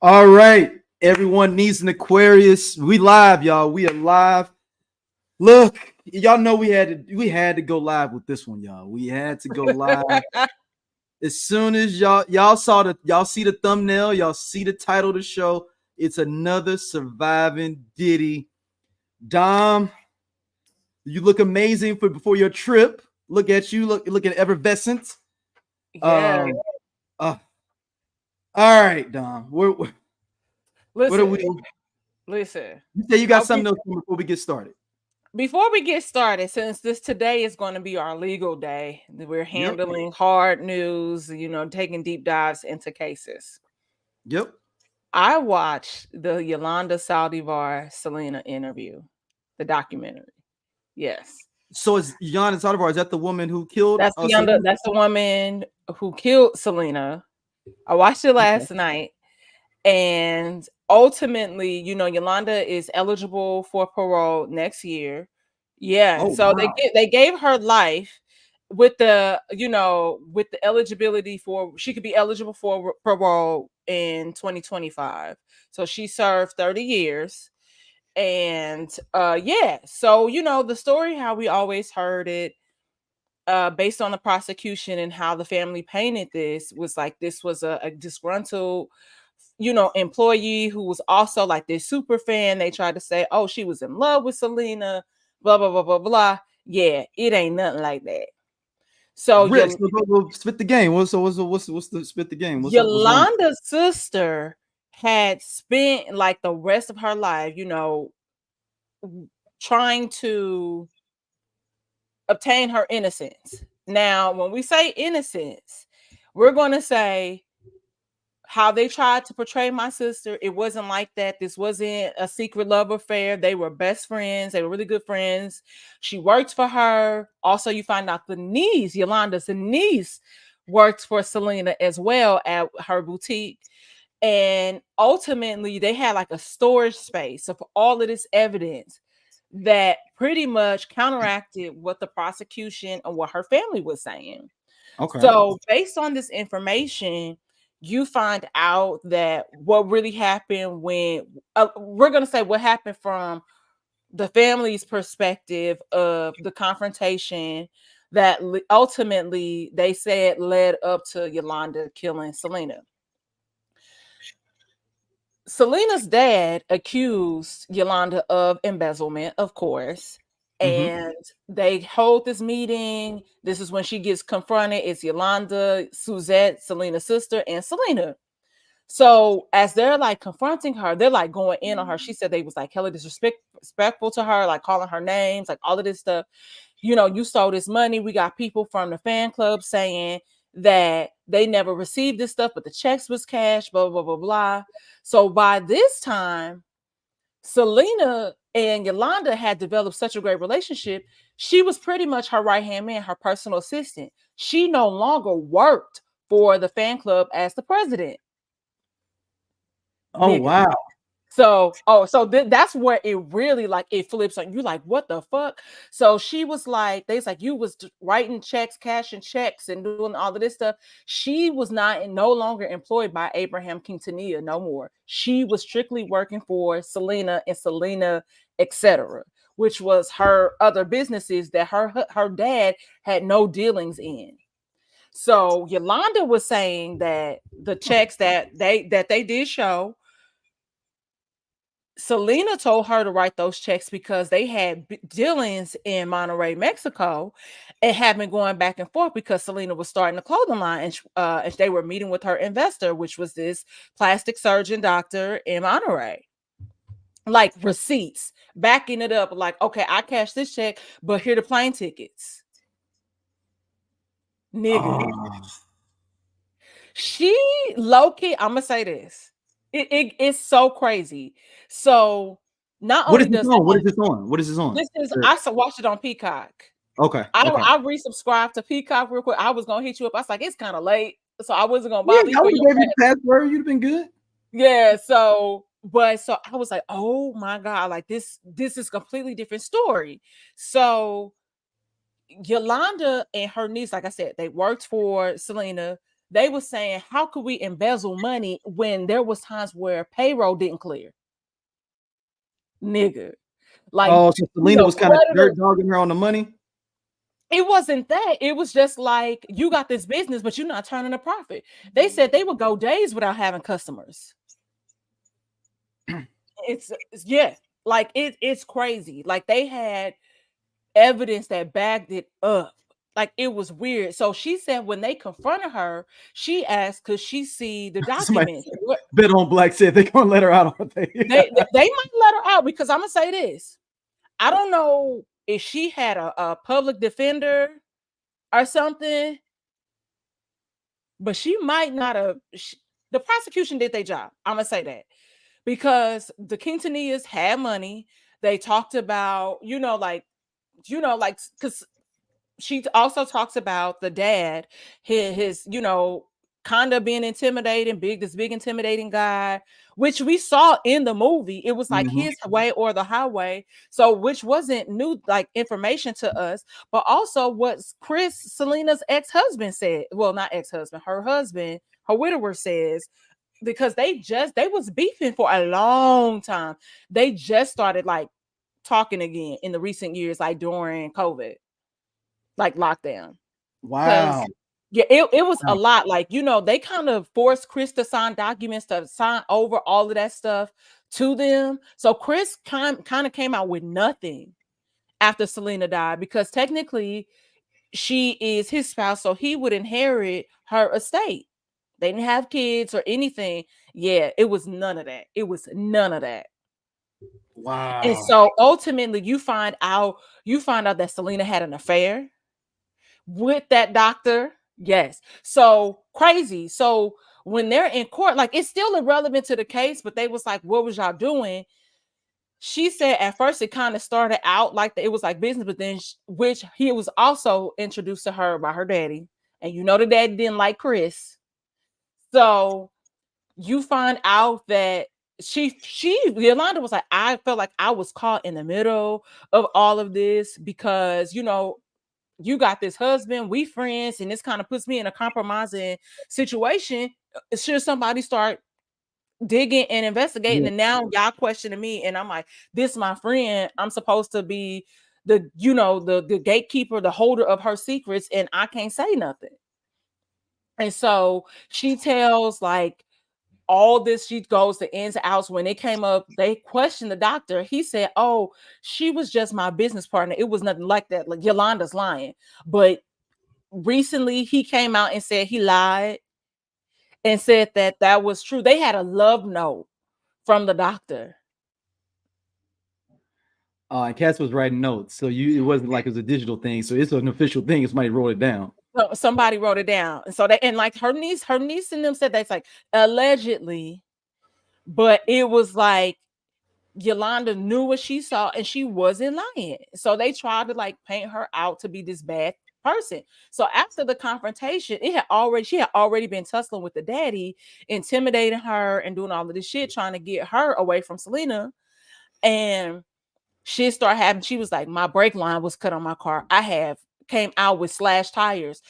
All right, everyone needs an Aquarius. We live, y'all. We are live. Look, y'all know we had to go live with this one, y'all. We had to go live as soon as y'all see the thumbnail, y'all see the title of the show. It's another Surviving Diddy. Dom, you look amazing before your trip. Look at you, looking effervescent. Yeah. Um, uh, all right, Dom. What are Listen, we? listen. You say you got I, be- something else before we get started. Before we get started, since this today is going to be our legal day, we're Yep. handling hard news, taking deep dives into cases. Yep. I watched the Yolanda Saldivar Selena interview, the documentary. Yes. So is Giannis Saldivar, is that the woman who killed Selena? That's the woman who killed Selena. I watched it Okay. last night. And ultimately, Yolanda is eligible for parole next year. Yeah, Oh so wow. they gave her life with the eligibility for she could be eligible for parole in 2025. So she served 30 years. And yeah, so the story how we always heard it, based on the prosecution and how the family painted this, was like this was a disgruntled employee who was also like this super fan. They tried to say, oh, she was in love with Selena, blah blah blah blah blah. Yeah, it ain't nothing like that. So Rick, so go spit the game. What's the spit the game? What's wrong? Yolanda's sister had spent like the rest of her life, trying to obtain her innocence. Now, when we say innocence, we're going to say how they tried to portray my sister. It wasn't like that. This wasn't a secret love affair. They were best friends. They were really good friends. She worked for her. Also, you find out the niece, Yolanda's niece, worked for Selena as well at her boutique. And ultimately, they had like a storage space of all of this evidence that pretty much counteracted what the prosecution and what her family was saying. Okay. So, based on this information, you find out that what really happened when we're going to say what happened from the family's perspective of the confrontation that ultimately they said led up to Yolanda killing Selena. Selena's dad accused Yolanda of embezzlement, of course, Mm-hmm. and they hold this meeting. This is when she gets confronted. It's Yolanda, Suzette, Selena's sister, and Selena. So as they're like confronting her, they're like going in on her. She said they was like hella disrespectful to her, like calling her names, like all of this stuff. You stole this money. We got people from the fan club saying that they never received this stuff, but the checks was cash, blah, blah, blah, blah. So by this time, Selena and Yolanda had developed such a great relationship. She was pretty much her right hand man, her personal assistant. She no longer worked for the fan club as the president. Oh Nigga. wow. That's where it really like it flips on you, like what the fuck. So she was like, they was like, you was writing checks, cashing checks, and doing all of this stuff. She was no longer employed by Abraham Quintanilla no more. She was strictly working for Selena and Selena, etc., which was her other businesses that her dad had no dealings in. So Yolanda was saying that the checks that they did show, Selena told her to write those checks because they had dealings in Monterrey, Mexico, and had been going back and forth because Selena was starting a clothing line, and they were meeting with her investor, which was this plastic surgeon doctor in Monterrey. Like receipts, backing it up, like, okay, I cashed this check, but here are the plane tickets. Nigga. Oh. She low-key, I'm gonna say this. It's so crazy. So not What only is this does on? What that is this on? What is this on? This is I watched it on Peacock. Okay. I Okay. I resubscribed to Peacock real quick. I was gonna hit you up. I was like, it's kind of late, so I wasn't gonna Yeah, bother you I for would your have gave you the password. You'd have been good. yeah. So I was like, oh my god, like this is completely different story. So Yolanda and her niece, like I said, they worked for Selena. they were saying, how could we embezzle money when there was times where payroll didn't clear? Nigga. Like, Oh, so Selena was kind of creditors. dirt dogging her on the money. It wasn't that. It was just like, you got this business, but you're not turning a profit. They said they would go days without having customers. It's yeah, like it's crazy. Like they had evidence that backed it up. Like it was weird. So she said when they confronted her, she asked, could she see the Somebody documents? Bet on Black said they're gonna let her out, aren't they? They might let her out, because I'm gonna say this. I don't know if she had a public defender or something, but she might not have. The prosecution did their job. I'm gonna say that, because the Quintanillas had money. They talked about, because she also talks about the dad, his kind of being intimidating, this big intimidating guy, which we saw in the movie. It was like his way or the highway. So which wasn't new like information to us, but also what Chris, Selena's ex-husband, said. Well, not ex-husband, her husband, her widower, says, because they was beefing for a long time. They just started like talking again in the recent years, like during COVID, like lockdown. Wow. Because yeah, it was a lot. Like, they kind of forced Chris to sign documents, to sign over all of that stuff to them. So Chris kind of came out with nothing after Selena died, because technically she is his spouse, so he would inherit her estate. They didn't have kids or anything. Yeah, it was none of that. It was none of that. Wow. And so ultimately you find out that Selena had an affair with that doctor. Yes. So crazy. So when they're in court, like, it's still irrelevant to the case, but they was like, what was y'all doing? She said at first it kind of started out like it was like business, but then which he was also introduced to her by her daddy. And the daddy didn't like Chris. So you find out that Yolanda was like, I felt like I was caught in the middle of all of this, because you got this husband, we friends, and this kind of puts me in a compromising situation. Should somebody start digging and investigating? And now y'all questioning me, and I'm like, this my friend, I'm supposed to be the gatekeeper, the holder of her secrets, and I can't say nothing. And so she tells like all this, she goes to ins and outs. When it came up, they questioned the doctor. He said, oh, she was just my business partner. It was nothing like that. Like, Yolanda's lying. But recently he came out and said he lied, and said that was true. They had a love note from the doctor. And Cass was writing notes, so it wasn't like it was a digital thing. So it's an official thing. Somebody wrote it down. Somebody wrote it down. And so like her niece and them said that's like allegedly, but it was like Yolanda knew what she saw and she wasn't lying. So they tried to like paint her out to be this bad person. So after the confrontation, she had already been tussling with the daddy, intimidating her and doing all of this shit, trying to get her away from Selena. And shit started happening. She was like, my brake line was cut on my car. Came out with slashed tires.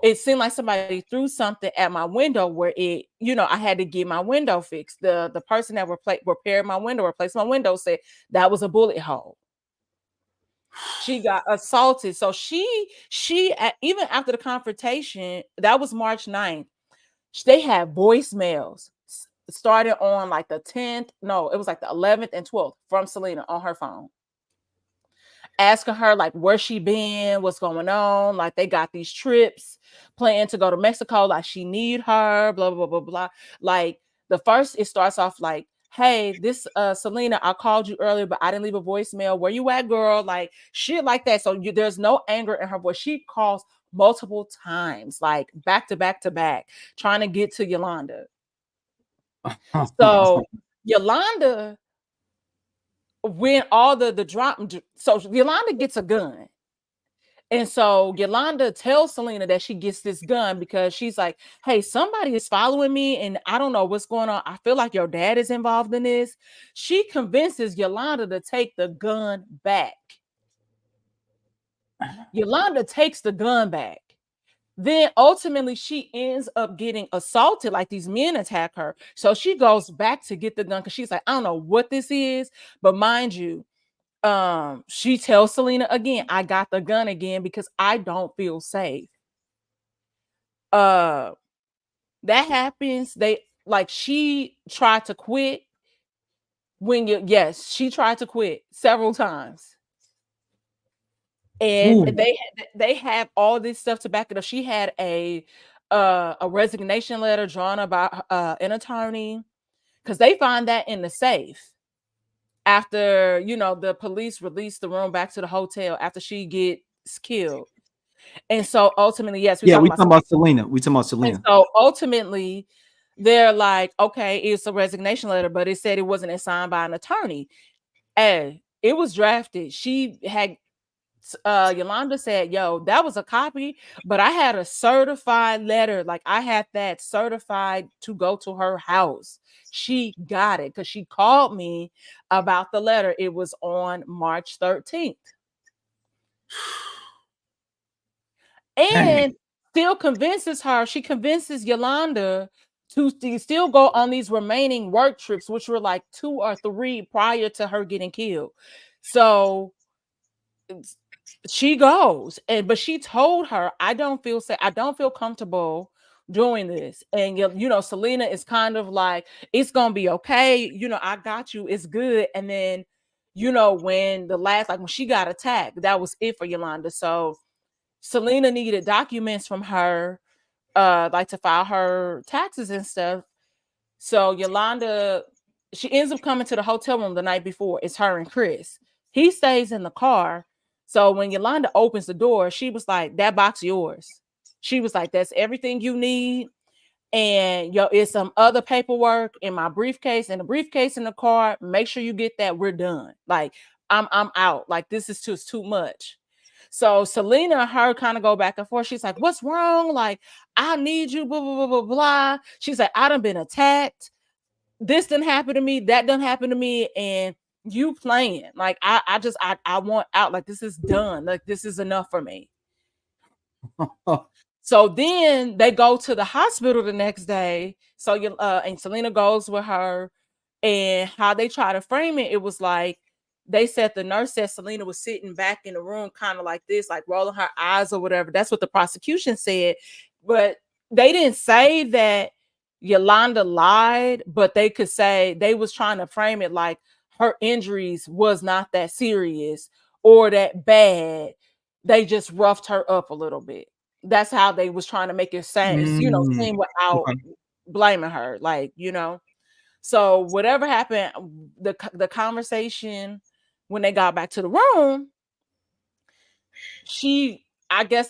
It seemed like somebody threw something at my window where I had to get my window fixed. The person that repaired my window, replaced my window, said that was a bullet hole. She got assaulted. So she even after the confrontation, that was March 9th, they had voicemails started on like the 10th. No, it was like the 11th and 12th from Selena on her phone, asking her like where she been, what's going on. Like, they got these trips planned to go to Mexico, like she need her, blah blah blah blah. Like, the first, it starts off like, hey, this Selena, I called you earlier, but I didn't leave a voicemail. Where you at, girl? Like, shit like that. So there's no anger in her voice. She calls multiple times, like back to back to back, trying to get to Yolanda. So Yolanda, when all the drop, so Yolanda gets a gun. And so Yolanda tells Selena that she gets this gun because she's like, hey, somebody is following me and I don't know what's going on. I feel like your dad is involved in this. She convinces Yolanda to take the gun back. Yolanda takes the gun back. Then ultimately she ends up getting assaulted, like these men attack her. So she goes back to get the gun because she's like, I don't know what this is, but mind you, she tells Selena again, I got the gun again because I don't feel safe. Uh that happens. They like she tried to quit when you yes, she tried to quit several times. And Ooh. they have all this stuff to back it up. She had a resignation letter drawn about an attorney because they find that in the safe after the police released the room back to the hotel after she gets killed. And so ultimately, yes, we're Yeah, talking we about. talking about Selena. We talking about And Selena. so ultimately, they're like, okay, it's a resignation letter, but it said it wasn't signed by an attorney. And it was drafted. She had Yolanda said, yo, that was a copy, but I had a certified letter. Like I had that certified to go to her house. She got it because she called me about the letter. It was on March 13th. Dang. And still convinces her, she convinces Yolanda to still go on these remaining work trips, which were like 2 or 3 prior to her getting killed. So she goes, but she told her, I don't feel safe, I don't feel comfortable doing this. And Selena is kind of like, it's gonna be okay, I got you, it's good. And then when when she got attacked, that was it for Yolanda. So Selena needed documents from her, like to file her taxes and stuff. So Yolanda, she ends up coming to the hotel room the night before. It's her and Chris. He stays in the car. So when Yolanda opens the door, she was like, that box yours. She was like, that's everything you need. And it's some other paperwork in my briefcase and the briefcase in the car. Make sure you get that. We're done. Like I'm out. Like this is too much. So Selena and her kind of go back and forth. She's like, what's wrong? Like, I need you, blah, blah, blah, blah, blah. She's like, I done been attacked. This didn't happen to me. That done happen to me. And you playing. Like, I want out. Like, this is done. Like, this is enough for me. So then they go to the hospital the next day. So and Selena goes with her, and how they try to frame it, it was like they said the nurse said Selena was sitting back in the room, kind of like this, like rolling her eyes or whatever. That's what the prosecution said, but they didn't say that Yolanda lied, but they could say they was trying to frame it like her injuries was not that serious or that bad. They just roughed her up a little bit. That's how they was trying to make it seem without Okay. blaming her, so whatever happened, the conversation when they got back to the room, I guess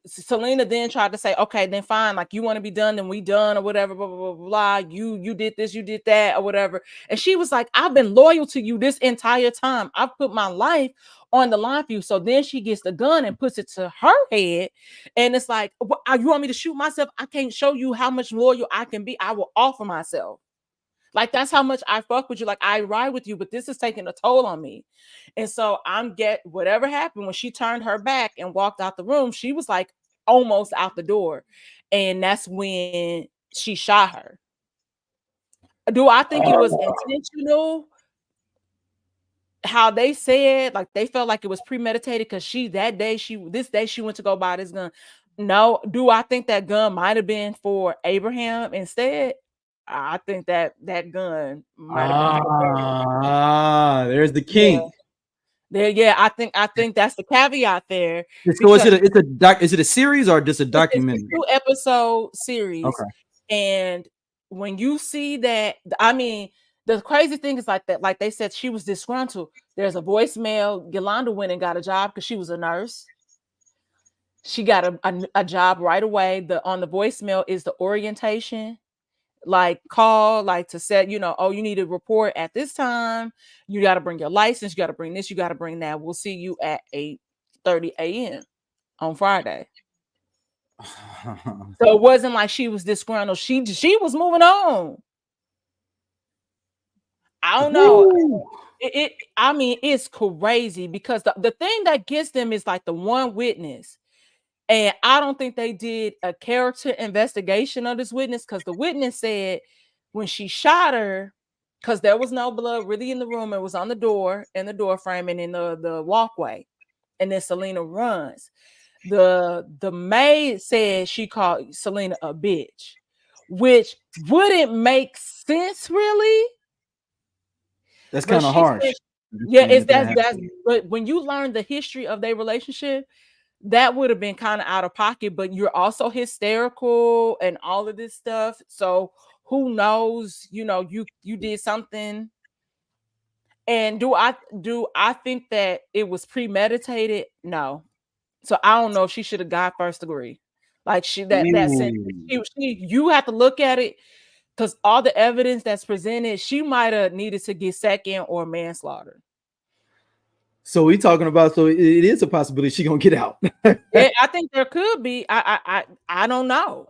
Selena then tried to say, okay, then fine, like you want to be done, then we done or whatever, blah, blah, blah, blah. You did this, you did that, or whatever. And she was like, I've been loyal to you this entire time. I've put my life on the line for you. So then she gets the gun and puts it to her head. And it's like, you want me to shoot myself? I can't show you how much loyal I can be. I will offer myself. Like, that's how much I fuck with you. Like, I ride with you, but this is taking a toll on me. And so whatever happened when she turned her back and walked out the room, she was like almost out the door. And that's when she shot her. Do I think it was intentional? How they said, like they felt like it was premeditated because this day she went to go buy this gun. No, do I think that gun might have been for Abraham instead? I think that gun might have been for There's the yeah. king. Yeah, I think that's the caveat there So is because it a series or just a it's a documentary? 2 episode series. Okay. And when you see that, I mean, the crazy thing is like that, like they said, she was disgruntled. There's a voicemail. Yolanda went and got a job because she was a nurse. She got a job right away. On the voicemail is the orientation, like call, like to set, oh, you need to report at this time. You got to bring your license. You got to bring this. You got to bring that. We'll see you at 8:30 a.m. on Friday. So it wasn't like she was disgruntled. She was moving on. I don't know. I mean, it's crazy because the thing that gets them is like the one witness. And I don't think they did a character investigation of this witness, because the witness said when she shot her, because there was no blood really in the room, it was on the door, in the door frame and in the walkway. And then Selena runs. The maid said she called Selena a bitch, which wouldn't make sense really. That's But kind of she harsh. said, yeah, it's that's but when you learn the history of their relationship, that would have been kind of out of pocket, but you're also hysterical and all of this stuff. So who knows, you did something. And do I think that it was premeditated? No. So I don't know if she should have got first degree. Like that sentence. You have to look at it, because all the evidence that's presented, she might have needed to get second or manslaughter. So we talking about, so it is a possibility she gonna get out. Yeah, I think there could be. I don't know.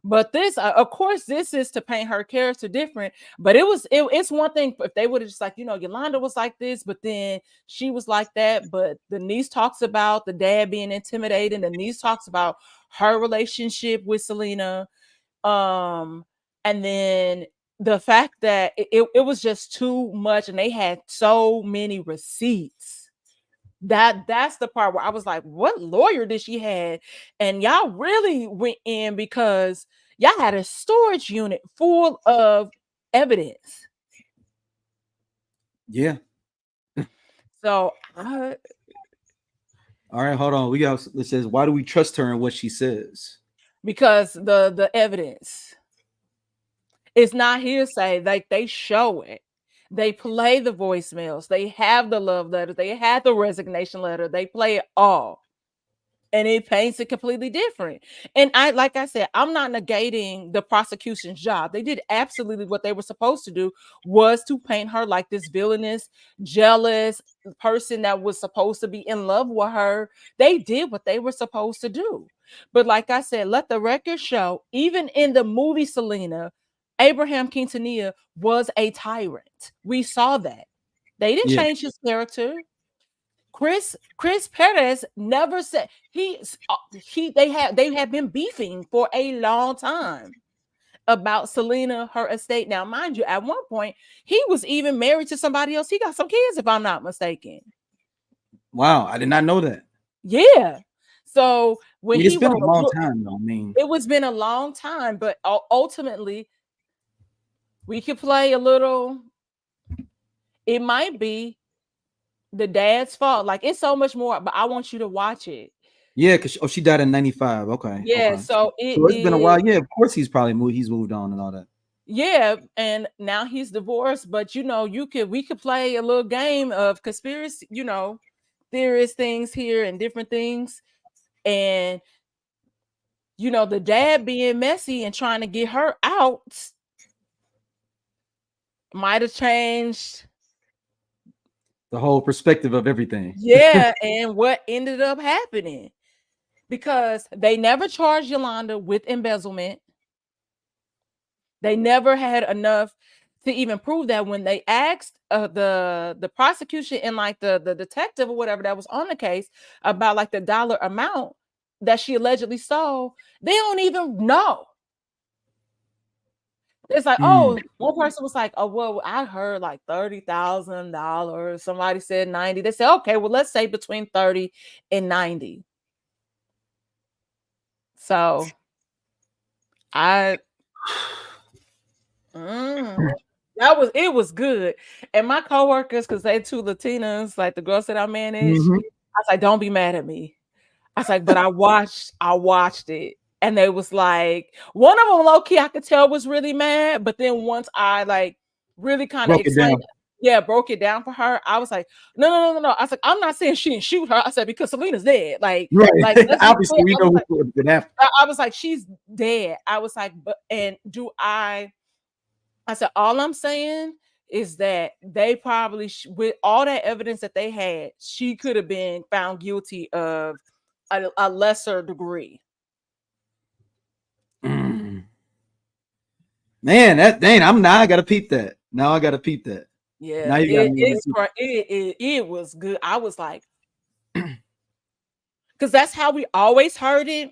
But this, of course, this is to paint her character different. But it's one thing if they would have just like, Yolanda was like this, but then she was like that. But the niece talks about the dad being intimidating. The niece talks about her relationship with Selena. And then the fact that it was just too much, and they had so many receipts. That's the part where I was like, what lawyer did she have? And y'all really went in because y'all had a storage unit full of evidence. Yeah. So all right, hold on. It says, why do we trust her and what she says? Because the evidence, it's not hearsay. Like, they show it. They play the voicemails. They have the love letter. They had the resignation letter. They play it all. And it paints it completely different. And like I said, I'm not negating the prosecution's job. They did absolutely what they were supposed to do, was to paint her like this villainous, jealous person that was supposed to be in love with her. They did what they were supposed to do. But like I said, let the record show, even in the movie Selena, Abraham Quintanilla was a tyrant. We saw that. They didn't change his character. Chris Perez never said they had been beefing for a long time about Selena, her estate. Now, mind you, at one point he was even married to somebody else. He got some kids, if I'm not mistaken. Wow, I did not know that. Yeah. So when it's been a long time, though. It was been a long time, but ultimately we could play a little. It might be the dad's fault. Like, it's so much more, but I want you to watch it. Yeah, because she died in 95. Okay. Yeah, okay. so it's been a while. Yeah, of course he's probably moved on and all that. Yeah, and now he's divorced, but we could play a little game of conspiracy, theorist things here and different things. And the dad being messy and trying to get her out might have changed the whole perspective of everything. Yeah, and what ended up happening, because they never charged Yolanda with embezzlement. They never had enough to even prove that. When they asked the prosecution and like the detective or whatever that was on the case about like the dollar amount that she allegedly stole, they don't even know. It's like, oh, one person was like, oh, well, I heard like $30,000. Somebody said 90. They said, okay, well, let's say between 30 and 90. So it was good. And my coworkers, because they two Latinas, like the girls that I managed, I was like, don't be mad at me. I was like, but I watched it. And they was like, one of them low-key I could tell was really mad. But then once I like really kind of explained, broke it down for her, I was like, no. I was like, I'm not saying she didn't shoot her. I said, because Selena's dead. Like, like obviously we know what would have been after. I was like, she's dead. I was like, I said, all I'm saying is that they probably, with all that evidence that they had, she could have been found guilty of a lesser degree. Man, I gotta peep that. Now I gotta peep that. Yeah, it was good. I was like, because that's how we always heard it,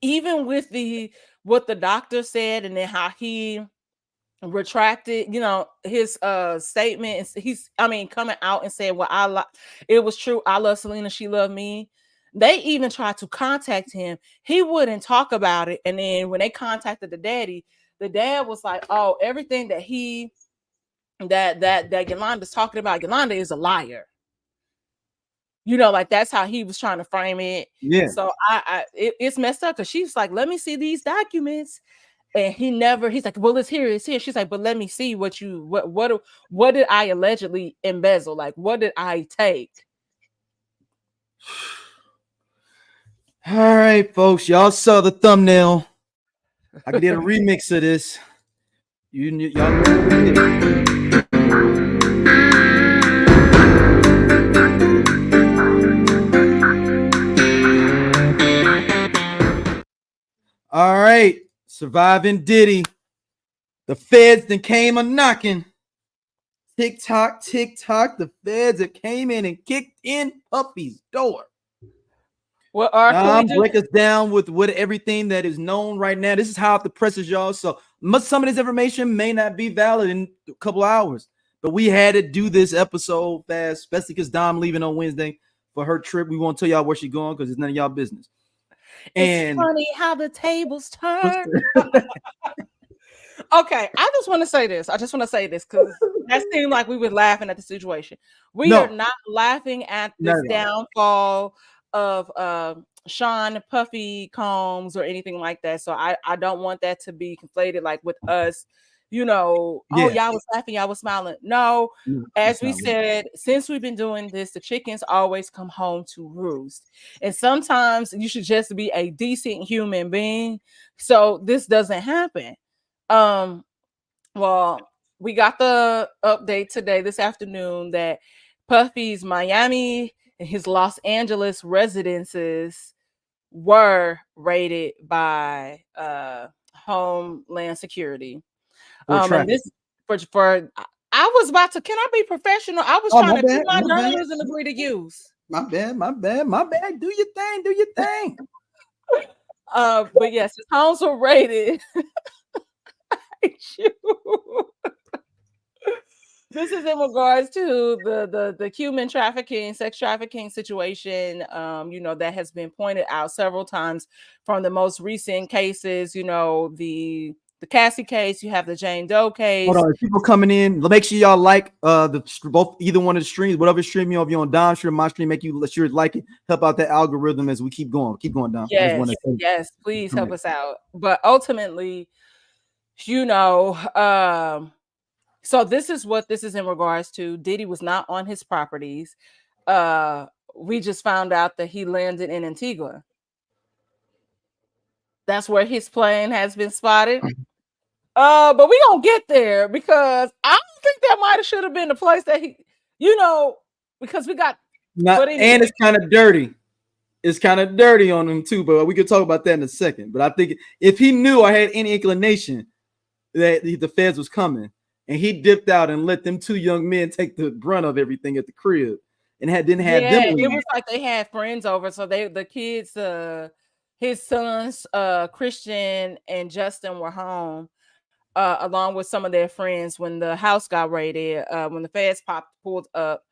even with the what the doctor said, and then how he retracted, his statement. He's, I mean, coming out and saying, well, it was true, I love Selena, she loved me. They even tried to contact him, he wouldn't talk about it. And then when they contacted the dad was like, oh, everything that that Yolanda's talking about, Yolanda is a liar. Like that's how he was trying to frame it. Yeah. So it's messed up, because she's like, let me see these documents. And he's like, well, it's here. She's like, but let me see what did I allegedly embezzle? Like, what did I take? All right, folks, y'all saw the thumbnail. I did a remix of this. Y'all know what it is. All right, Surviving Diddy. The feds that came a knocking. Tick tock, the feds that came in and kicked in Puffy's door. Well, can we break us down with everything that is known right now. This is how the press is, y'all. So some of this information may not be valid in a couple hours, but we had to do this episode fast, especially because Dom leaving on Wednesday for her trip. We won't tell y'all where she's going because it's none of y'all business. It's funny how the tables turn. Okay, I just want to say this. Because that seemed like we were laughing at the situation. We are not laughing at this downfall of Sean Puffy Combs or anything like that. So I don't want that to be conflated like with us. Oh, y'all was laughing, y'all was smiling. No, as we said, since we've been doing this, the chickens always come home to roost. And sometimes you should just be a decent human being, so this doesn't happen. Well, we got the update today, this afternoon, that Puffy's Miami and his Los Angeles residences were raided by Homeland Security. And this for I was about to, can I be professional? I was trying to do my journalism degree to use. My bad. Do your thing. But yes, his homes were raided. This is in regards to the human trafficking, sex trafficking situation, that has been pointed out several times from the most recent cases, the Cassie case, you have the Jane Doe case. Hold on, people coming in, make sure y'all like either one of the streams, whatever stream you're on, if you're on Dom stream, my stream, make sure you like it, help out that algorithm as we keep going Dom. Yes, please help us out. But ultimately, so this is what this is in regards to. Diddy was not on his properties. We just found out that he landed in Antigua. That's where his plane has been spotted. But we gonna get there, because I don't think that might have should have been the place that he, because we got and it's kind of dirty. It's kind of dirty on him too, but we could talk about that in a second. But I think if he knew or had any inclination that the feds was coming, and he dipped out and let them two young men take the brunt of everything at the crib, and didn't have them. It was like they had friends over, so the kids, his sons, Christian and Justin, were home, along with some of their friends when the house got raided, when the feds pulled up,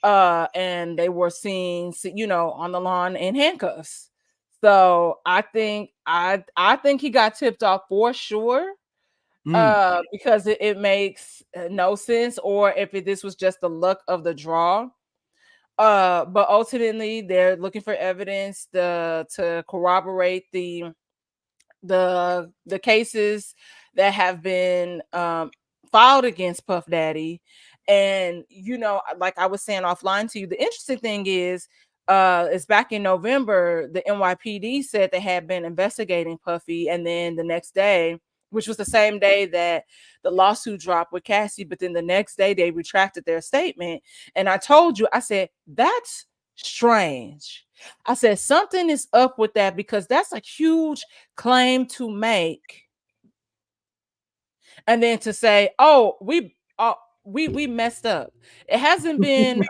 and they were seen, on the lawn in handcuffs. So I think he got tipped off for sure. Because it makes no sense, or if this was just the luck of the draw. But ultimately, they're looking for evidence to corroborate the cases that have been filed against Puff Daddy. And like I was saying offline to you, the interesting thing is back in November, the NYPD said they had been investigating Puffy, and then the next day, which was the same day that the lawsuit dropped with Cassie, but then the next day they retracted their statement. And I told you, I said, that's strange. I said, something is up with that, because that's a huge claim to make. And then to say, oh, we messed up. It hasn't been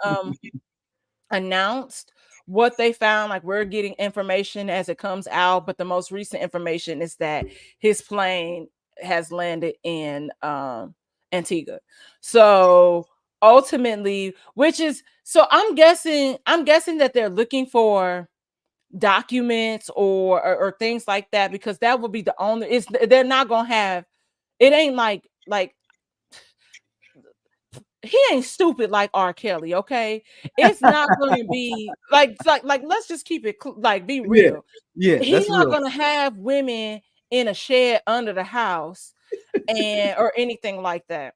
announced what they found, like we're getting information as it comes out, but the most recent information is that his plane has landed in Antigua. So ultimately, I'm guessing that they're looking for documents or things like that, because that would be the only, it's, they're not gonna have, it ain't like he ain't stupid like R. Kelly, okay? It's not gonna be like let's just keep it like be Yeah, real. yeah, He's that's not real. gonna have women in a shed under the house and or anything like that.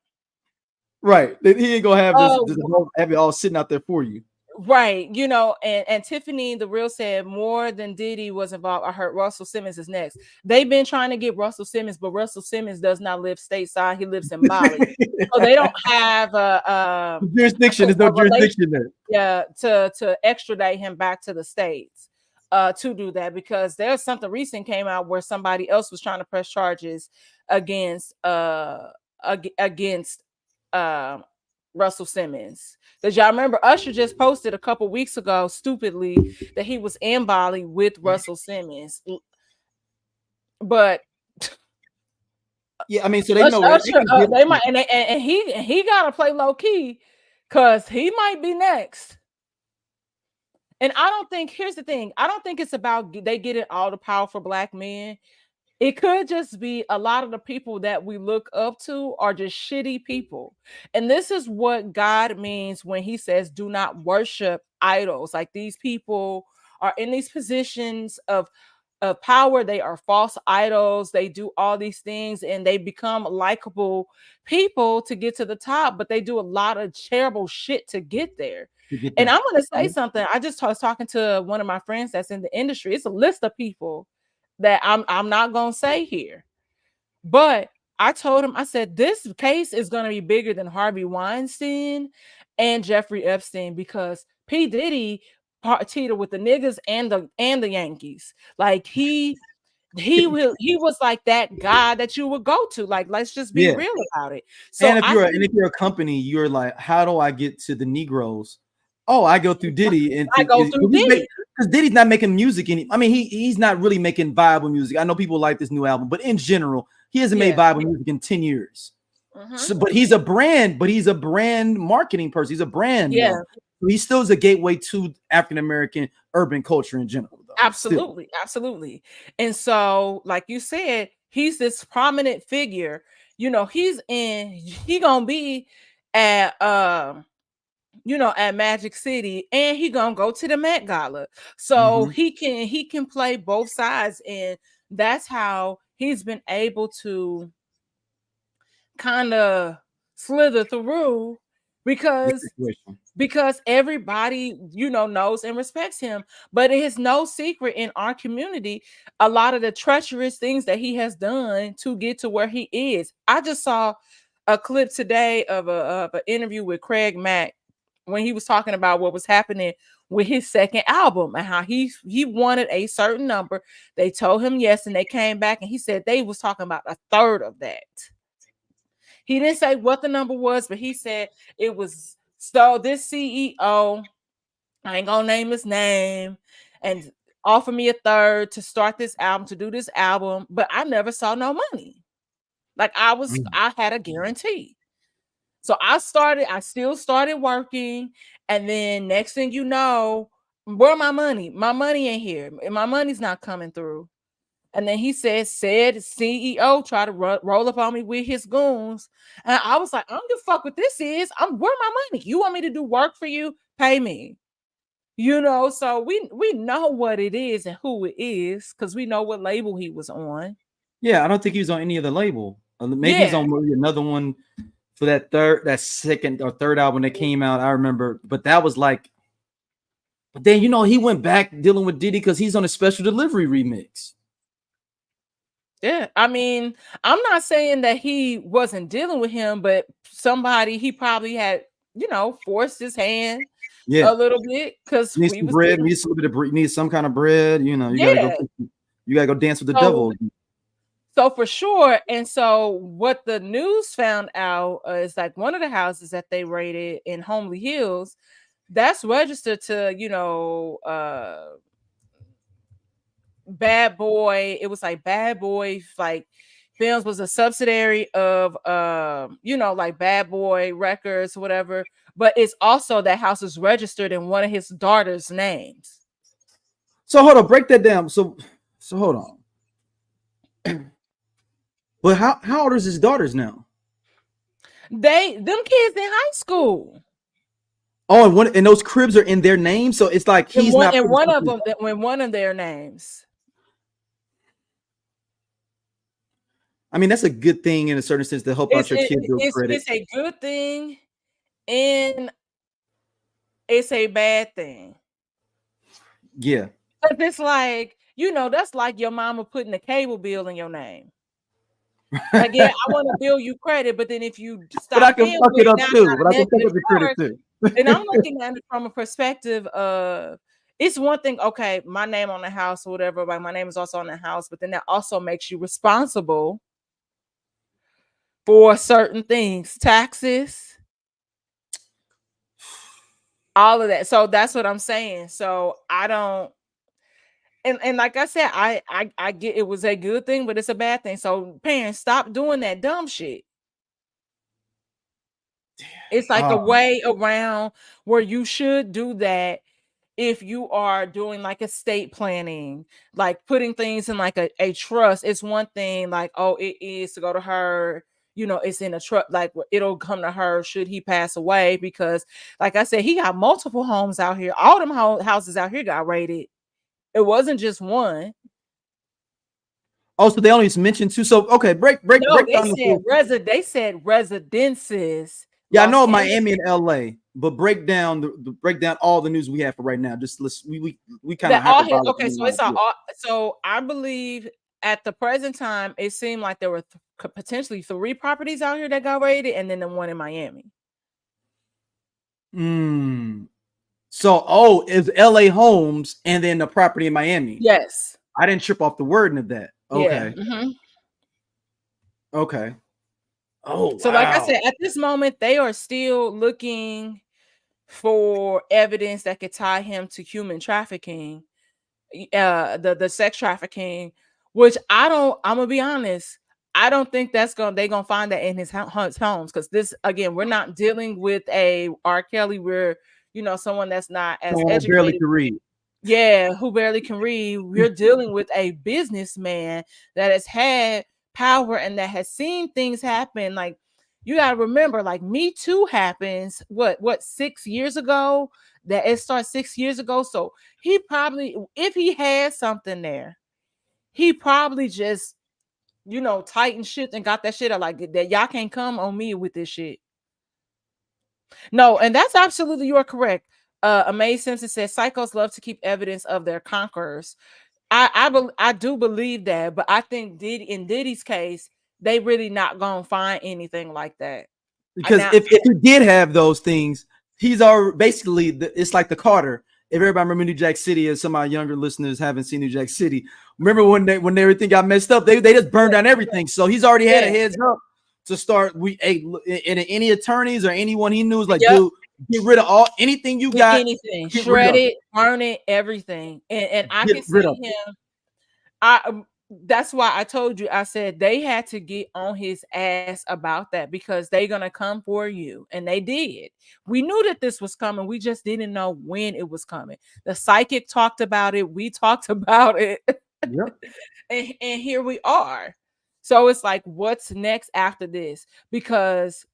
Right. He ain't gonna have this Oh, have it all sitting out there for you. right, and Tiffany the Real said more than Diddy was involved. I heard Russell Simmons is next. They've been trying to get Russell Simmons, but Russell Simmons does not live stateside. He lives in Bali, so they don't have Jurisdiction, there's no a relation, jurisdiction there. yeah, to extradite him back to the States to do that, because there's something recent came out where somebody else was trying to press charges against against uh Russell Simmons. Because y'all remember Usher just posted a couple weeks ago, stupidly, that he was in Bali with Russell Simmons. But Yeah, I mean, so they know they Usher, can get they might, and he gotta play low key, because he might be next. And I don't think, here's the thing, I don't think it's about they getting all the powerful black men. It could just be a lot of the people that we look up to are just shitty people. And this is what God means when he says, do not worship idols. Like, these people are in these positions of power. They are false idols. They do all these things and they become likable people to get to the top, but they do a lot of terrible shit to get there. to get And there. I'm going to say something. I just was talking to one of my friends that's in the industry. It's a list of people that I'm not going to say here. But I told him, I said, this case is going to be bigger than Harvey Weinstein and Jeffrey Epstein, because P. Diddy cheated with the niggas and the Yankees. Like, he was like that guy that you would go to. Like, let's just be Yeah. real about it. So And if I you're think a company, you're like, how do I get to the Negroes? Oh, I go through Diddy, and I go through Diddy. because Diddy's not making music any. I mean, he's not really making viable music. I know people like this new album, but in general, he hasn't made Yeah. viable music in 10 years. So, but he's a brand, marketing person. He's a brand. Yeah. Though. He still is a gateway to African American urban culture in general. Though. Absolutely, absolutely. And so, like you said, he's this prominent figure. He gonna be at at Magic City, and he gonna go to the Met Gala. So he can play both sides, and that's how he's been able to kind of slither through, because everybody knows and respects him. But it is no secret in our community a lot of the treacherous things that he has done to get to where he is. I just saw a clip today of an interview with Craig Mack when he was talking about what was happening with his second album and how he wanted a certain number. They told him yes, and they came back and he said they was talking about a third of that. He didn't say what the number was, but he said it was, so this CEO, I ain't gonna name his name, and offer me a third to start this album, to do this album, but I never saw no money. Like, I had a guarantee. So I still started working, and then next thing you know, where my money? My money ain't here. My money's not coming through. And then he said CEO tried to roll up on me with his goons. And I was like, I don't give a fuck what this is. Where my money? You want me to do work for you? Pay me. So we know what it is and who it is, because we know what label he was on. Yeah, I don't think he was on any other label. Maybe he's on another one for that second or third album that came out. I remember, but that was like, but then he went back dealing with Diddy because he's on a special delivery remix. Yeah, I mean, I'm not saying that he wasn't dealing with him, but he probably had, forced his hand a little bit, because need some bread, need a little bit of bread, need some kind of bread. You gotta go dance with the devil. So for sure. And so what the news found out is, like, one of the houses that they raided in Homely Hills, That's registered to, Bad Boy. It was like Bad Boy, like Films was a subsidiary of like Bad Boy Records, whatever. But it's also that house is registered in one of his daughter's names. So hold on, break that down. So hold on. But how old is his daughters now? Them kids in high school. Oh, and those cribs are in their name, so it's like he's not. And one of them, when one of their names. I mean, that's a good thing in a certain sense to help out your kids build credit. It's a good thing, and it's a bad thing. Yeah. But it's like, that's like your mama putting a cable bill in your name. Like, yeah, I want to bill you credit, but then if you stop, but I can fuck it up too. But I can fuck up the credit too. And I'm looking at it from a perspective of, it's one thing, okay, my name on the house or whatever, like my name is also on the house, but then that also makes you responsible for certain things, taxes, all of that. So that's what I'm saying. So I don't, and like I said, I get it was a good thing, but it's a bad thing. So parents, stop doing that dumb shit. It's like a way around where you should do that if you are doing like estate planning, like putting things in like a trust. It's one thing, like, oh, it is to go to her, it's in a trust, like it'll come to her should he pass away, because like I said, he got multiple homes out here. All them houses out here got raided. It wasn't just one. Oh, so they only mentioned two. So okay, break down they said residences. Yeah, I know Miami and LA, but break down all the news we have for right now. Just we kind of okay. So it's so I believe at the present time it seemed like there were potentially 3 properties out here that got raided, and then the one in Miami. So it's LA homes and then the property in Miami. Yes, I didn't trip off the wording of that. Okay. Yeah. Okay. Oh, so like I said, at this moment, they are still looking for evidence that could tie him to human trafficking, the sex trafficking, which I'm gonna be honest, I don't think they're gonna find that in his homes, because this, again, we're not dealing with a R. Kelly, where someone that's not as educated, barely can read. Yeah, who barely can read. We're dealing with a businessman that has had power and that has seen things happen. Like, you gotta remember, like, Me Too happens what 6 years ago. That it started 6 years ago. So he probably, if he had something there, he probably just tightened shit and got that shit out, like that. Y'all can't come on me with this shit. No, and that's absolutely, you are correct. Amaze Simpson says psychos love to keep evidence of their conquerors. I do believe that, but I think in Diddy's case, they really not gonna find anything like that. Because if he did have those things, he's already basically it's like the Carter. If everybody remember New Jack City, as some of our younger listeners haven't seen New Jack City, remember when everything got messed up, they just burned down everything. So he's already had a heads up to start. Any attorneys or anyone he knew was like, dude, get rid of anything you got, anything, shred it, burn it, everything, and I can see him. That's why I told you, I said they had to get on his ass about that, because they're gonna come for you, and they did. We knew that this was coming. We just didn't know when it was coming. The psychic talked about it. We talked about it. Yep. and here we are. So it's like, what's next after this? Because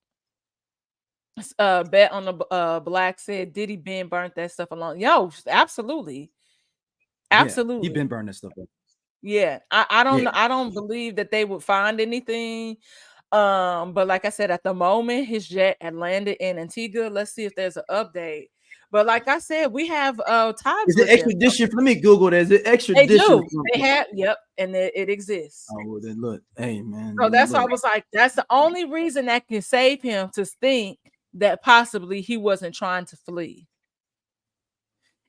Bet on the Black said Diddy been burnt that stuff along. Yo, absolutely. Absolutely. He been burning that stuff up. Yeah, I don't know. I don't believe that they would find anything. But like I said, at the moment, his jet had landed in Antigua. Let's see if there's an update. But like I said, we have ties. Is it extradition? Let me Google it. Is it extradition? They do. They have, yep, and it exists. Oh, well, then look, hey man. So that's why I was like, that's the only reason that can save him, to think that possibly he wasn't trying to flee.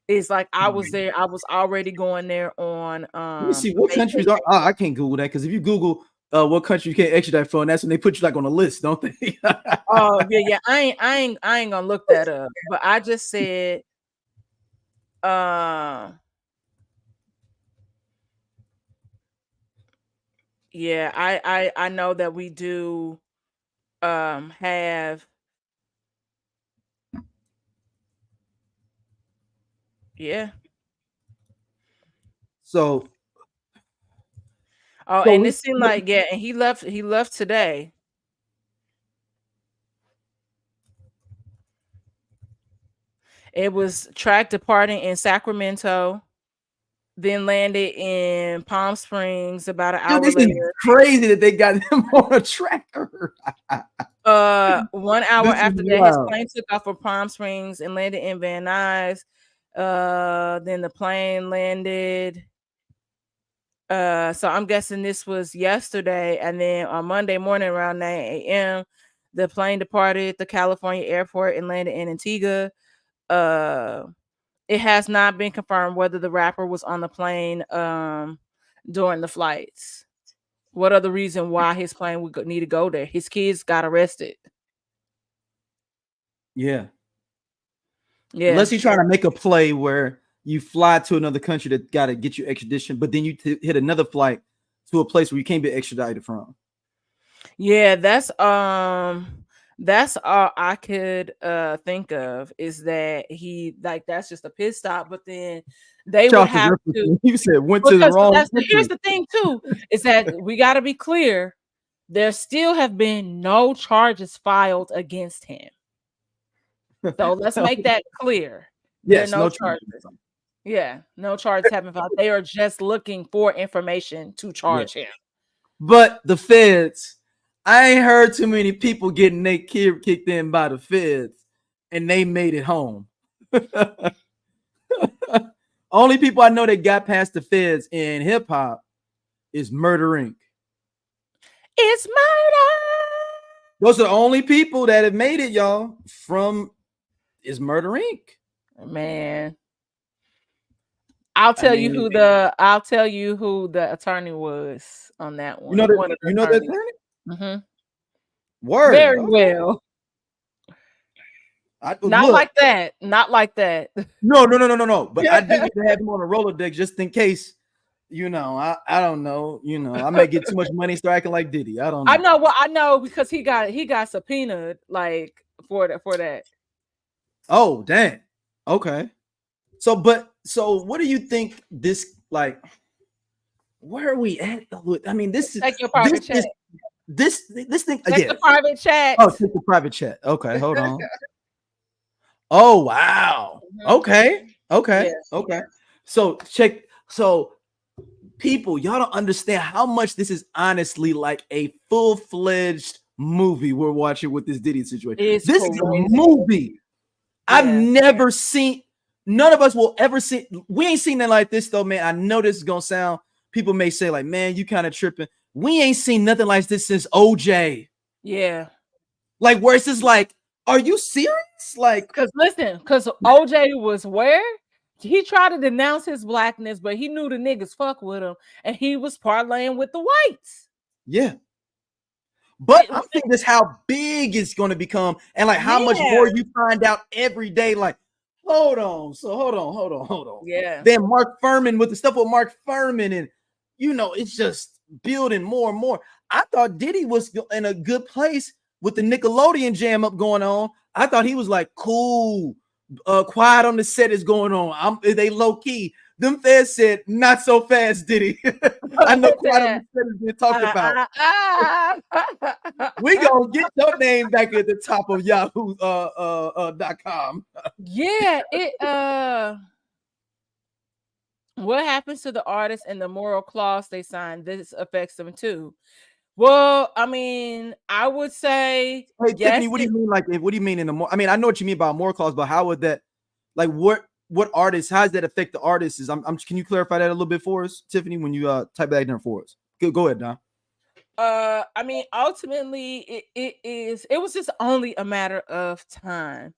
It's like, I was there. I was already going there on. Let me see what countries are. I can't Google that, because if you Google what country you can't extradite from. That's when they put you like on a list, don't they? Oh yeah. I ain't gonna look that up. But I just said, yeah, I know that we do have, yeah. So Oh, and it seemed like, yeah, and he left today. It was track departing in Sacramento, then landed in Palm Springs about an dude, hour this is later. crazy that they got him on a tracker. 1 hour This is after that, his wild. plane took off from Palm Springs and landed in Van Nuys. Then the plane landed. So I'm guessing this was yesterday, and then on Monday morning around 9 a.m., the plane departed the California airport and landed in Antigua. It has not been confirmed whether the rapper was on the plane during the flights. What other reason why his plane would need to go there? His kids got arrested. Yeah. Yeah. Unless you're trying to make a play where you fly to another country that got to get you extradition, but then you hit another flight to a place where you can't be extradited from. Yeah, that's all I could think of, is that he, like, that's just a pit stop, but then they would have to, you said went to the because wrong here's the thing too, is that we got to be clear, there still have been no charges filed against him. So let's make that clear. There are Yes, no no charges. Yeah, no charges have been filed. They are just looking for information to charge him. But the feds, I ain't heard too many people getting their kid kicked in by the feds and they made it home. Only people I know that got past the feds in hip hop is Murder Inc. It's murder. Those are the only people that have made it, y'all, from is Murder Inc. Man, I'll tell you who the attorney was on that one. You know One that of the you know that attorney? Mm-hmm. Word. Very okay. well. Not look, like that. Not like that. No. But I do need to have him on a Rolodex just in case. You know, I don't know. You know, I may get too much money, start acting like Diddy. I don't know. I know. Well, I know because he got subpoenaed, like, for that. Oh, dang. Okay. So what do you think this, like? Where are we at? I mean, this is take your private chat. This thing take the private chat. Oh, take the private chat. Okay, hold on. Oh wow. Okay. Yes. Okay. So check. So people, y'all don't understand how much this is honestly like a full-fledged movie we're watching with this Diddy situation. This is a movie. Yeah. I've never seen. None of us will ever see. We ain't seen nothing like this though, man. I know this is gonna sound. People may say like, "Man, you kind of tripping." We ain't seen nothing like this since OJ. Yeah. Like, where it's just like, are you serious? Like, because OJ was where? He tried to denounce his blackness, but he knew the niggas fuck with him, and he was parlaying with the whites. Yeah. But I'm thinking this how big it's going to become, and like how much more you find out every day. Like, hold on. Yeah. Then Mark Furman with the stuff with Mark Furman, and you know, it's just building more and more. I thought Diddy was in a good place with the Nickelodeon jam up going on. I thought he was like, cool, quiet on the set is going on. They low key. Them feds said, not so fast, Diddy. I know quiet on the set is being talked about. We gonna get your name back at the top of Yahoo.com. Yeah, what happens to the artist and the moral clause they signed? This affects them too. Well, I mean, I would say, hey, yes, Tiffany, what do you mean? Like, what do you mean in the more? I mean, I know what you mean by moral clause, but how would that, like, what artists? How does that affect the artists? Can you clarify that a little bit for us, Tiffany? When you type that in for us, go ahead, Don. I mean, ultimately, it was just only a matter of time.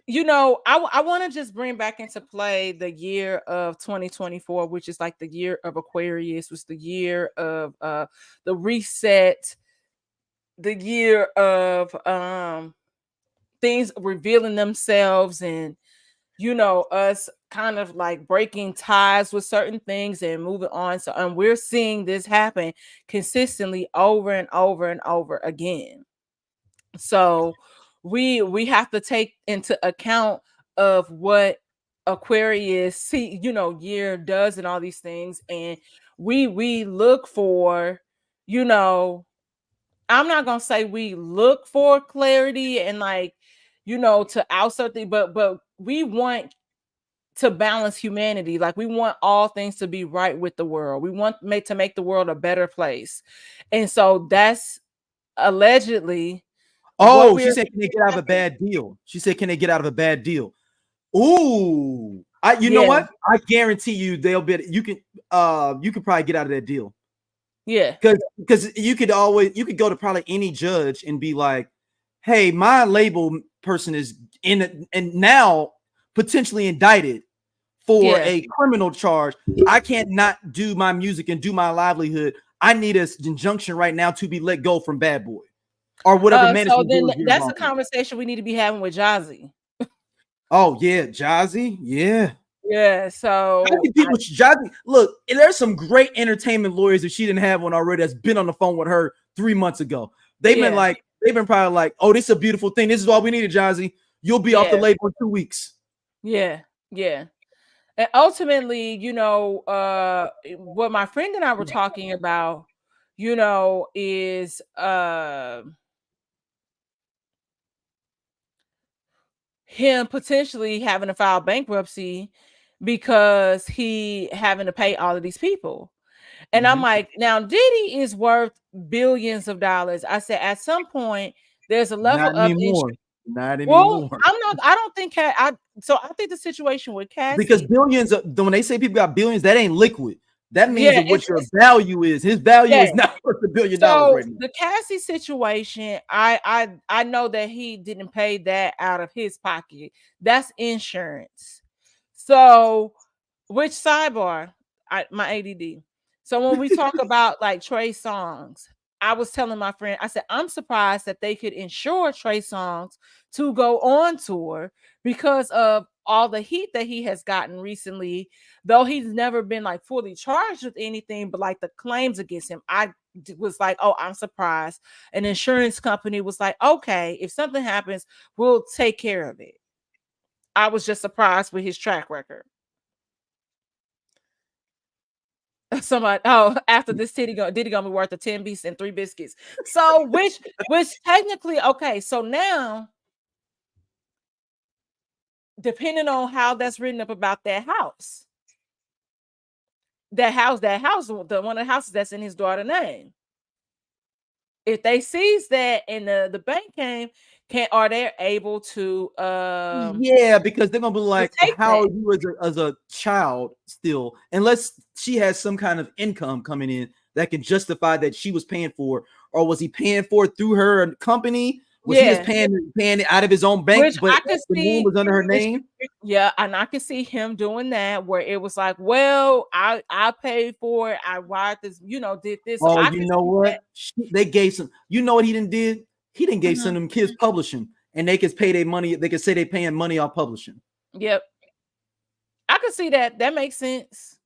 I want to just bring back into play the year of 2024, which is like the year of Aquarius, was the year of the reset, the year of things revealing themselves, and us kind of like breaking ties with certain things and moving on. So and we're seeing this happen consistently over and over and over again. So we have to take into account of what Aquarius year does and all these things, and we look for, you know I'm not gonna say we look for clarity and like, to out something, but we want to balance humanity. Like we want all things to be right with the world. We want to make the world a better place. And so that's allegedly what Oh, she we're said, can they get out of a bad deal? She said, can they get out of a bad deal? Ooh, you know yeah, what? I guarantee you they'll be. You can probably get out of that deal. yeah, Because you could go to probably any judge and be like, hey, my label person is in and now potentially indicted for yeah. a criminal charge. I can't not do my music and do my livelihood. I need an injunction right now to be let go from Bad Boy or whatever So management then deals you're that's a involved in. conversation we need to be having with Jazzy. Oh yeah, Jazzy, yeah. Yeah, I think people, Jazzy, look, there's some great entertainment lawyers that she didn't have one already that's been on the phone with her 3 months ago. They've been probably like, oh, this is a beautiful thing. This is all we needed, Jazzy. You'll be off the label in 2 weeks. Yeah, yeah. And ultimately, what my friend and I were talking about, is him potentially having to file bankruptcy because he having to pay all of these people. And I'm like, now Diddy is worth billions of dollars. I said, at some point, there's a level Not of anymore. Not Well, anymore. I don't think so I think the situation with Because Cassie. billions, when they say people got billions, that ain't liquid. That means Yeah, that what your value is. His value yeah. is not worth $1 billion So right now. the Cassie situation, I know that he didn't pay that out of his pocket. That's insurance. So, which sidebar? My ADD. So when we talk about like Trey Songz, I was telling my friend, I said, I'm surprised that they could insure Trey Songz to go on tour because of all the heat that he has gotten recently, though he's never been like fully charged with anything, but like the claims against him, I was like, oh, I'm surprised. An insurance company was like, okay, if something happens, we'll take care of it. I was just surprised with his track record. Somebody, after this Diddy gonna be worth of 10 beats and 3 biscuits. So which technically, okay, so now depending on how that's written up about that house, the one of the houses that's in his daughter's name. If they seize that and the bank are they able to Yeah, because they're gonna be like, take how that? are you as a child still, unless she has some kind of income coming in that can justify that she was paying for, or was he paying for it through her company? Was he just paying it out of his own bank, Which but I could the name see, was under her name? yeah, and I could see him doing that where it was like, well, I paid for it, I wired this, did this. So Oh, I you could know see what? that. They gave some. You know what he didn't did? He didn't gave some Mhm. of them kids publishing, and they could pay their money. They could say they paying money off publishing. Yep. I could see that. That makes sense.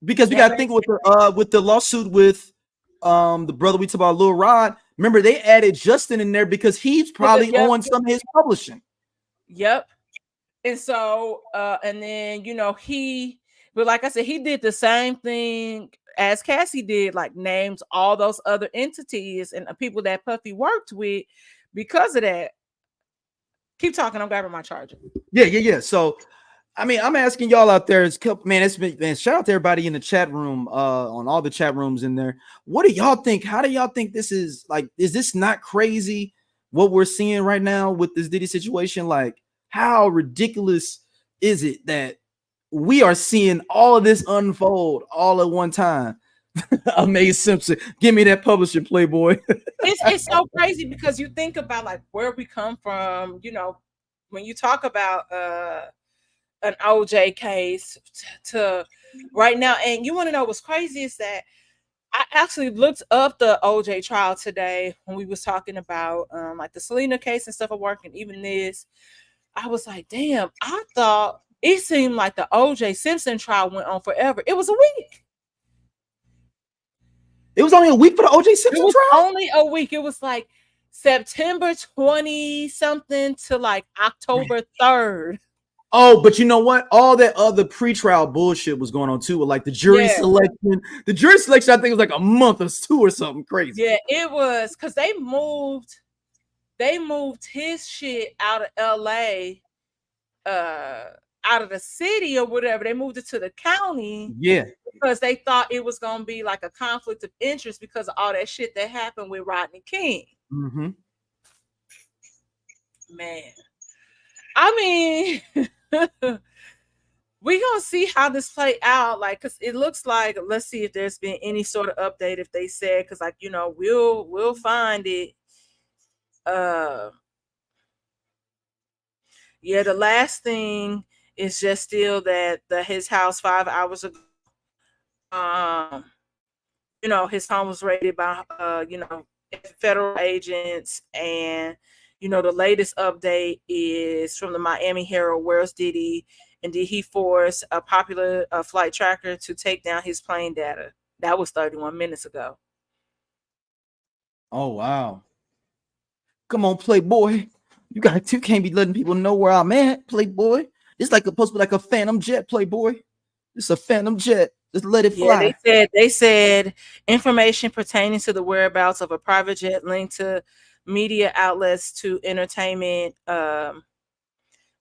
Because we That got to makes think with the lawsuit with the brother we talked about, Lil Rod. Remember, they added Justin in there because he's probably yep. on some of his publishing. Yep. And so and then but like I said, he did the same thing as Cassie did, like names all those other entities and people that Puffy worked with because of that. Keep talking, I'm grabbing my charger. Yeah. So I mean, I'm asking y'all out there, man, shout out to everybody in the chat room, on all the chat rooms in there. What do y'all think? How do y'all think this is? Like, is this not crazy what we're seeing right now with this Diddy situation? Like, how ridiculous is it that we are seeing all of this unfold all at one time? Amaze Simpson, give me that publishing, Playboy. It's so crazy because you think about like where we come from, when you talk about an OJ case to right now, and you want to know what's crazy is that I actually looked up the OJ trial today when we was talking about like the Selena case and stuff at work, and even this. I was like, damn, I thought it seemed like the OJ Simpson trial went on forever. It was a week. It was only a week for the OJ It Simpson was trial. only a week. It was like September 20 something to like October 3rd. Oh, but you know what? All that other pretrial bullshit was going on too, with like the jury Yeah. selection. The jury selection, I think, was like a month or two or something crazy. Yeah, it was because they moved his shit out of LA, out of the city or whatever. They moved it to the county. Yeah. Because they thought it was gonna be like a conflict of interest because of all that shit that happened with Rodney King. Mm-hmm. Man, I mean, we gonna see how this play out. Like, cause it looks like, let's see if there's been any sort of update. If they said, cause like we'll find it. Yeah, the last thing is just still that his house 5 hours ago. His home was raided by federal agents, and the latest update is from the Miami Herald. Where's Diddy, and did he force a popular flight tracker to take down his plane data? That was 31 minutes ago. Oh wow. Come on, Playboy. You can't be letting people know where I'm at, Playboy. It's like supposed to be like a phantom jet, Playboy. It's a phantom jet. Just let it fly. Yeah, they said information pertaining to the whereabouts of a private jet linked to media outlets to entertainment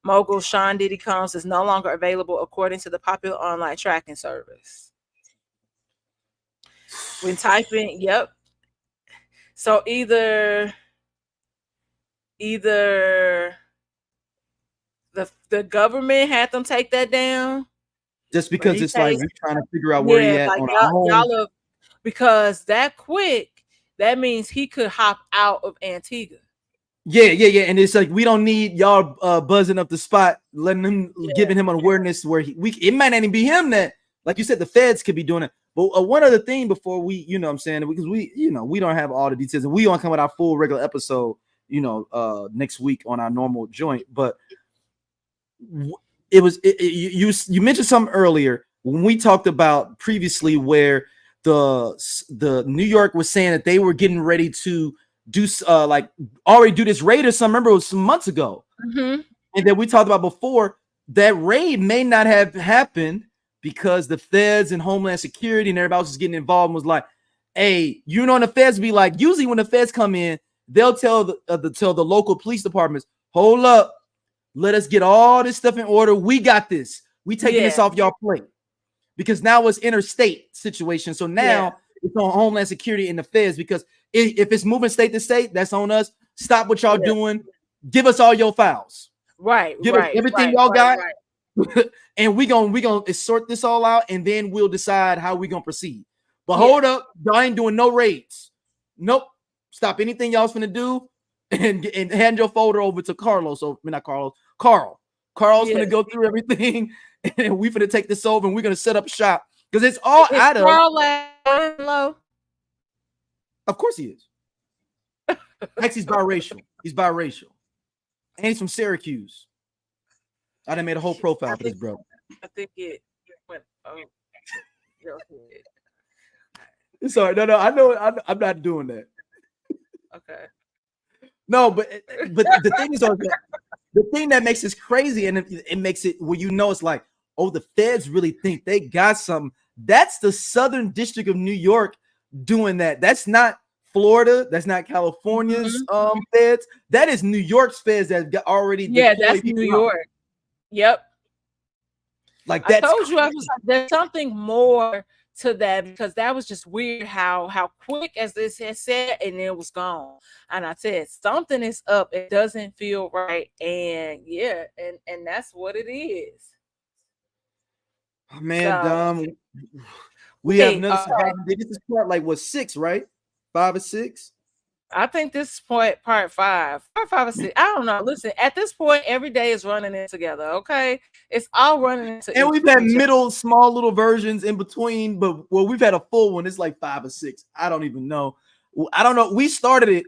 mogul Sean Diddy Combs is no longer available according to the popular online tracking service. When typing, yep. So either the government had them take that down, just because it's like we're trying to figure out where he at like on our home. y'all because that quick, that means he could hop out of Antigua. Yeah. And it's like we don't need y'all buzzing up the spot, letting him giving him an awareness where it might not even be him that, like you said, the feds could be doing it. But one other thing before we, what I'm saying, because we don't have all the details, and we don't come with our full regular episode, next week on our normal joint. But you mentioned something earlier when we talked about previously where the New York was saying that they were getting ready to do already do this raid or something. Remember, it was some months ago. Mm-hmm. And then we talked about before that raid may not have happened because the Feds and Homeland Security and everybody else was getting involved and was like, hey, the Feds be like, usually when the Feds come in, they'll tell the local police departments, hold up, let us get all this stuff in order. We got this. We taking this off y'all plate. Because now it's interstate situation. So now it's on Homeland Security and the Feds, because if it's moving state to state, that's on us. Stop what y'all doing. Give us all your files. Right. Give us everything y'all got. Right. And we gonna sort this all out, and then we'll decide how we gonna proceed. But hold up, y'all ain't doing no raids. Nope. Stop anything y'all's finna do, and hand your folder over to Carlos. So not Carlos, Carl. Carl's gonna go through everything, and we finna take this over, and we're gonna set up shop because it's all out of. Carl of course he is. Next, he's biracial. He's biracial, and he's from Syracuse. I done made a whole profile for this brother. I think it went. Sorry, no. I know I'm not doing that. Okay. No, but the thing is, the thing that makes this crazy, and it makes it where it's like, oh, the feds really think they got something. That's the Southern District of New York doing that. That's not Florida. That's not California's feds. That is New York's feds that got already. That's New York. Yep. Like I told you, I was like, there's something more to that, because that was just weird how quick as this had said, and it was gone. And I said something is up. It doesn't feel right, and and that's what it is. Oh, man, we have another Surviving Diddy. This is part like 6, right? 5 or 6. I think this is part 5. Part 5 or 6. I don't know. Listen, at this point, every day is running in together. Okay, it's all running into. And we've had middle, small little versions in between, but we've had a full one. It's like 5 or 6. I don't even know. I don't know. We started it.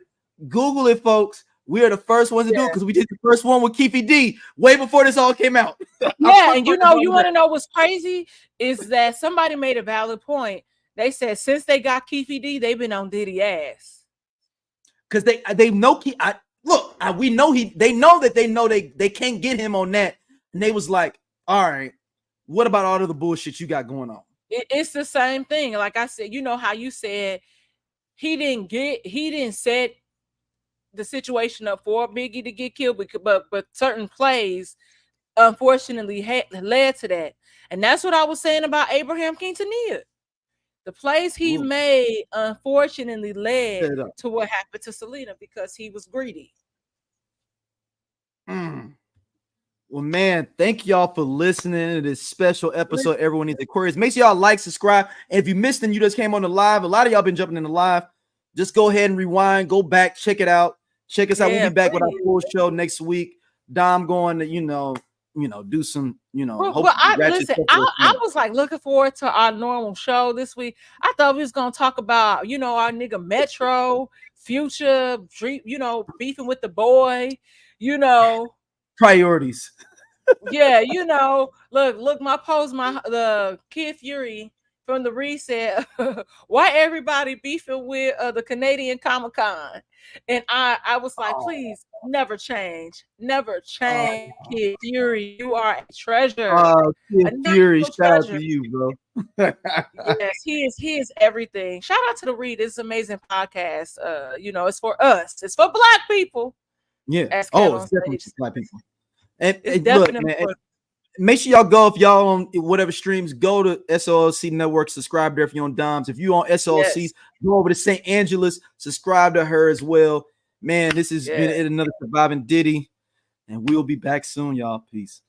Google it, folks. We are the first ones to do it because we did the first one with Keefy D way before this all came out. Yeah, and you want to know what's crazy is that somebody made a valid point. They said since they got Keefy D, they've been on Diddy ass. Because they know we know they know they can't get him on that. And they was like, all right, what about all of the bullshit you got going on? It's the same thing. Like I said, you know how you said he didn't set the situation up for Biggie to get killed, but certain plays unfortunately led to that. And that's what I was saying about Abraham Quintanilla. The plays he made unfortunately led to what happened to Selena because he was greedy. Well, man, thank y'all for listening to this special episode. Everyone Needs Aquarius. Make sure y'all like, subscribe. And if you missed and you just came on the live, a lot of y'all been jumping in the live. Just go ahead and rewind, go back, check it out. Check us out. We'll be back with our full show next week. Dom going to, do some, I was like looking forward to our normal show this week. I thought we was gonna talk about, our nigga Metro, Future, beefing with the boy, priorities. Yeah, look, my post, the Kid Fury from the reset. Why everybody beefing with the Canadian Comic-Con? And I was like, please, never change. Kid Fury. You are a treasure. Kid Fury, shout out to you, bro. Yes, he is everything. Shout out to the Read. It's an amazing podcast. It's for us. It's for Black people. Yeah. It's definitely for Black people. And look, man, make sure y'all go, if y'all on whatever streams, go to SOLC Network, subscribe there if you're on Doms. If you on SOLCs, go over to St. Angela's, subscribe to her as well. Man, this has been another Surviving Diddy, and we'll be back soon, y'all. Peace.